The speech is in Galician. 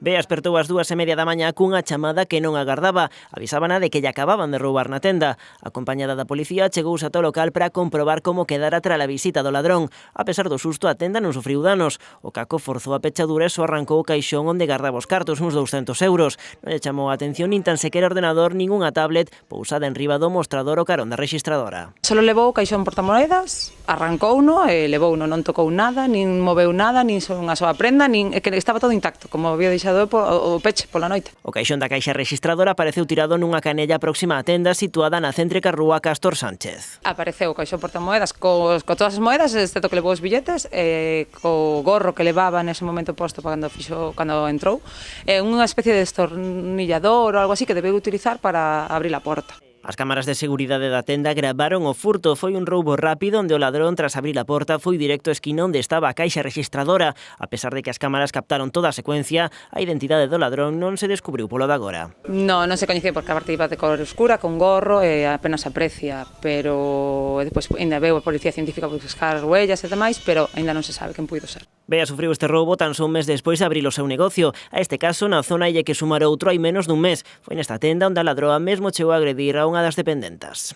Bea espertou ás 2:30 da mañá cunha chamada que non agardaba. Avisábana de que lle acababan de roubar na tenda. Acompañada da policía, chegouse ata o local para comprobar como quedara tras a visita do ladrón. A pesar do susto, a tenda non sufriu danos. O caco forzou a pechadura e só arrancou o caixón onde gardaba os cartos, uns 200 euros. Non lle chamou a atención nin tan sequera ordenador nin unha tablet pousada en riba do mostrador o carón da rexistradora. Solo levou o caixón portamoedas, arrancouno e levouno, non tocou nada, nin moveu nada, nin unha soa prenda, nin que estaba todo intacto, como había deixado o peche pola noite. O caixón da caixa rexistradora apareceu tirado nunha canella próxima á tenda situada na céntrica rúa Castor Sánchez. Apareceu o caixón portamoedas co todas as moedas, excepto que levou os billetes, co gorro que levaba nese momento posto cando entrou, unha especie de destornillador ou algo así que debeu utilizar para abrir a porta. As cámaras de seguridade da tenda gravaron o furto. Foi un roubo rápido onde o ladrón, tras abrir a porta, foi directo á esquina onde estaba a caixa rexistradora. A pesar de que as cámaras captaron toda a secuencia, a identidade do ladrón non se descubriu polo de agora. Non se coñece porque a parte iba de cor oscura, con gorro, e apenas aprecia, pero depois ainda veu a policía científica por buscar huellas e demais, pero ainda non se sabe quen puido ser. Bea sufriu este roubo tan só un mes despois de abrir o seu negocio. A este caso, na zona lle que sumar outro hai menos dun mes. Foi nesta tenda onde a ladroa mesmo chegou a agredir a unha das dependentas.